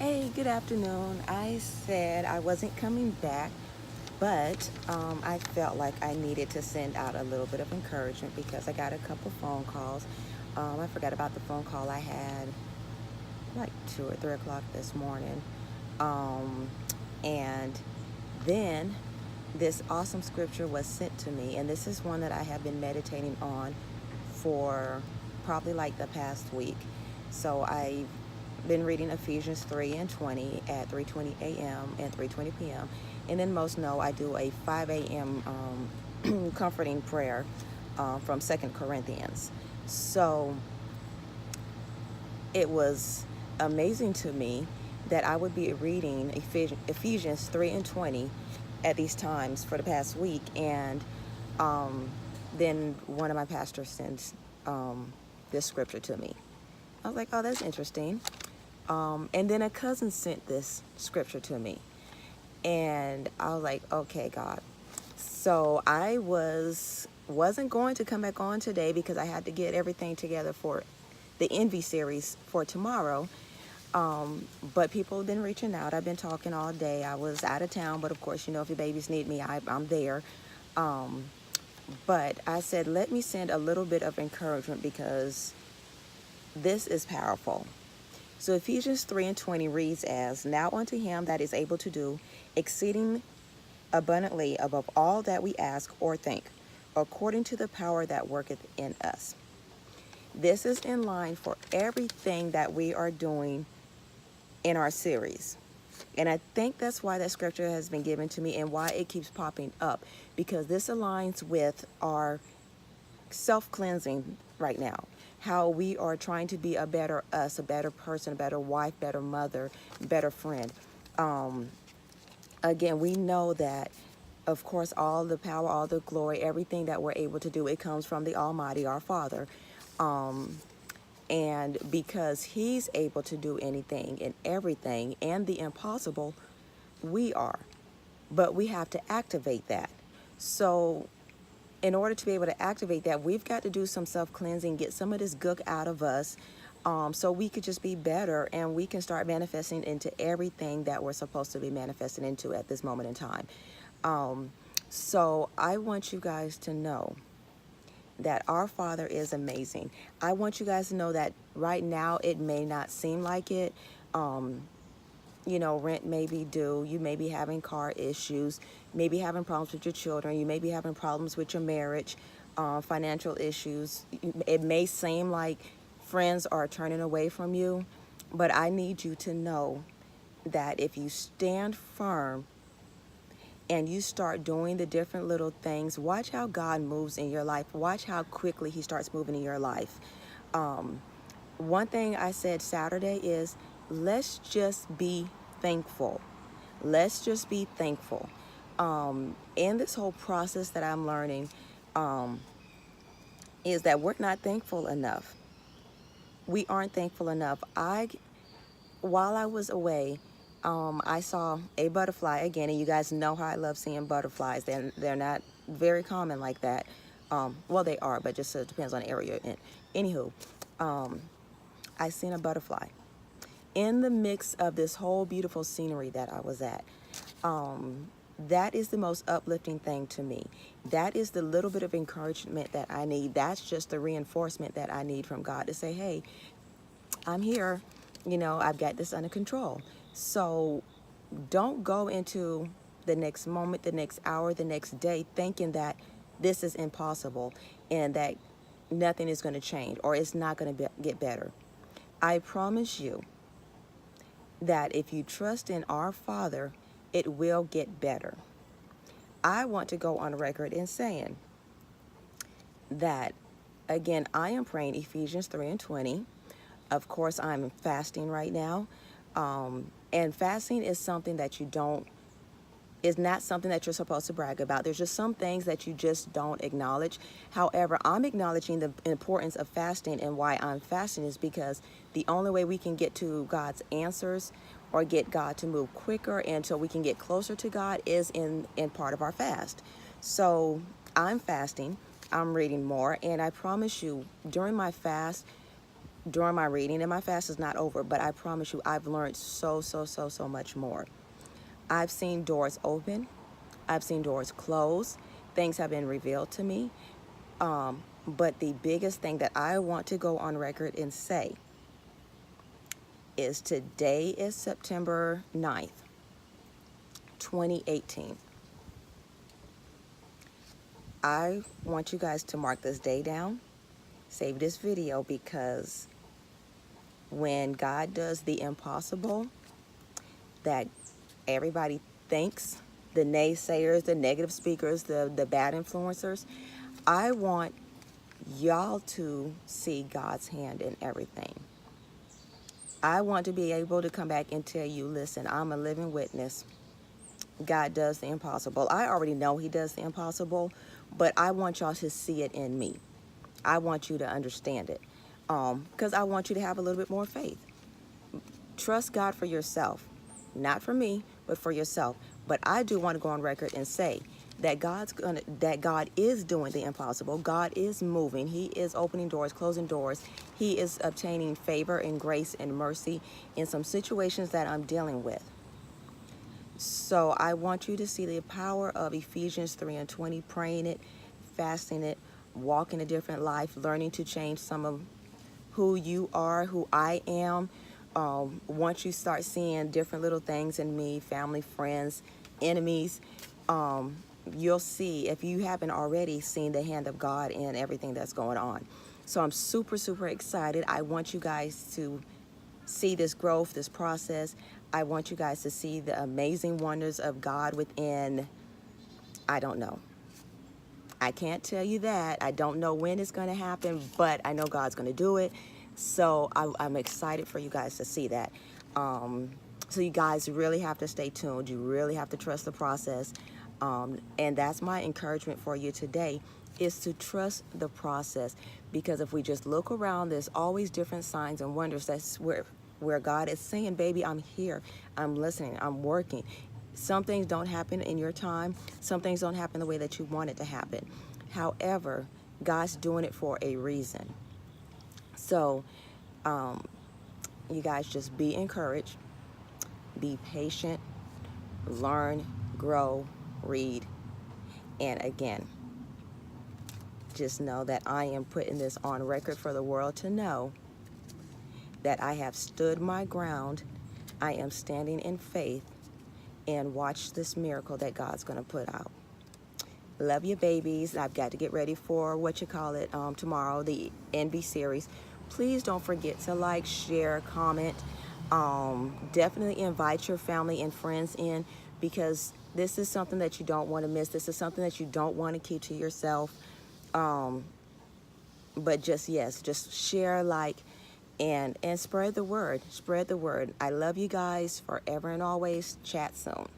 Hey, good afternoon. I said I wasn't coming back, but I felt like I needed to send out a little bit of encouragement because I got a couple phone calls. I forgot about the phone call I had like 2 or 3 o'clock this morning. Um, and then this awesome scripture was sent to me, and this is one that I have been meditating on for probably like the past week. So I've been reading Ephesians 3 and 20 at 3:20 a.m. and 3:20 p.m. And then most know I do a 5 a.m. Comforting prayer from Second Corinthians. So it was amazing to me that I would be reading Ephesians 3 and 20 at these times for the past week. And um, then one of my pastors sends this scripture to me. I was like, oh, that's interesting. And then a cousin sent this scripture to me. And I was like, okay, God. So I wasn't going to come back on today because I had to get everything together for the Envy series for tomorrow. But people have been reaching out. I've been talking all day. I was out of town, but of course, if your babies need me, I'm there. Um, but I said, let me send a little bit of encouragement because this is powerful. So Ephesians 3 and 20 reads as, now unto him that is able to do exceeding abundantly above all that we ask or think, according to the power that worketh in us. This is in line for everything that we are doing in our series. And I think that's why that scripture has been given to me and why it keeps popping up, because this aligns with our self-cleansing right now. How we are trying to be a better us, a better person, a better wife, better mother, better friend. Again, we know that, of course, all the power, all the glory, everything that we're able to do, it comes from the Almighty, our Father. And because He's able to do anything and everything and the impossible, we are. But we have to activate that. So in order to be able to activate that, we've got to do some self-cleansing, get some of this gook out of us, so we could just be better and we can start manifesting into everything that we're supposed to be manifesting into at this moment in time. So I want you guys to know that our Father is amazing. I want you guys to know that right now it may not seem like it. Rent may be due. You may be having car issues, maybe having problems with your children. You may be having problems with your marriage, financial issues. It may seem like friends are turning away from you, but I need you to know that if you stand firm and you start doing the different little things, watch how God moves in your life. Watch how quickly He starts moving in your life. One thing I said Saturday is, let's just be thankful. Let's just be thankful. In this whole process that I'm learning, is that we're not thankful enough. We aren't thankful enough. While I was away, I saw a butterfly again, and you guys know how I love seeing butterflies. They're not very common like that. Well, they are, but just it depends on the area. And anywho, I seen a butterfly in the mix of this whole beautiful scenery that I was at. That is the most uplifting thing to me. That is the little bit of encouragement that I need. That's just the reinforcement that I need from God to say, hey, I'm here. I've got this under control. So don't go into the next moment, the next hour, the next day thinking that this is impossible and that nothing is going to change or it's not going to get better. I promise you that if you trust in our Father, it will get better. I want to go on record in saying that, again, I am praying Ephesians 3 and 20. Of course, I'm fasting right now. And fasting is something that is not something that you're supposed to brag about. There's just some things that you just don't acknowledge. However, I'm acknowledging the importance of fasting, and why I'm fasting is because the only way we can get to God's answers or get God to move quicker and so we can get closer to God is in part of our fast. So I'm fasting, I'm reading more, and I promise you during my fast, during my reading, and my fast is not over, but I promise you, I've learned so much more. I've seen doors open. I've seen doors close. Things have been revealed to me. But the biggest thing that I want to go on record and say is today is September 9th, 2018. I want you guys to mark this day down, save this video, because when God does the impossible that everybody thinks, the naysayers, the negative speakers, the bad influencers, I want y'all to see God's hand in everything. I want to be able to come back and tell you, listen, I'm a living witness. God does the impossible. I already know he does the impossible, but I want y'all to see it in me. I want you to understand it, because I want you to have a little bit more faith. Trust God for yourself, not for me, but for yourself. But I do want to go on record and say that God is doing the impossible. God is moving. He is opening doors, closing doors. He is obtaining favor and grace and mercy in some situations that I'm dealing with. So I want you to see the power of Ephesians 3:20, praying it, fasting it, walking a different life, learning to change some of who you are, who I am. Once you start seeing different little things in me, family, friends, enemies, you'll see, if you haven't already, seen the hand of God in everything that's going on. So I'm super excited. I want you guys to see this growth, this process. I want you guys to see the amazing wonders of God within, I don't know. I can't tell you that. I don't know when it's going to happen, but I know God's going to do it. So I'm excited for you guys to see that. So you guys really have to stay tuned. You really have to trust the process. And that's my encouragement for you today, is to trust the process. Because if we just look around, there's always different signs and wonders. That's where God is saying, baby, I'm here. I'm listening. I'm working. Some things don't happen in your time. Some things don't happen the way that you want it to happen. However, God's doing it for a reason. So, you guys just be encouraged, be patient, learn, grow, read, and again, just know that I am putting this on record for the world to know that I have stood my ground. I am standing in faith, and watch this miracle that God's going to put out. Love you, babies. I've got to get ready for tomorrow, the NB series. Please don't forget to like, share, comment. Definitely invite your family and friends in, because this is something that you don't want to miss. This is something that you don't want to keep to yourself. But just share, like, and spread the word. Spread the word. I love you guys forever and always. Chat soon.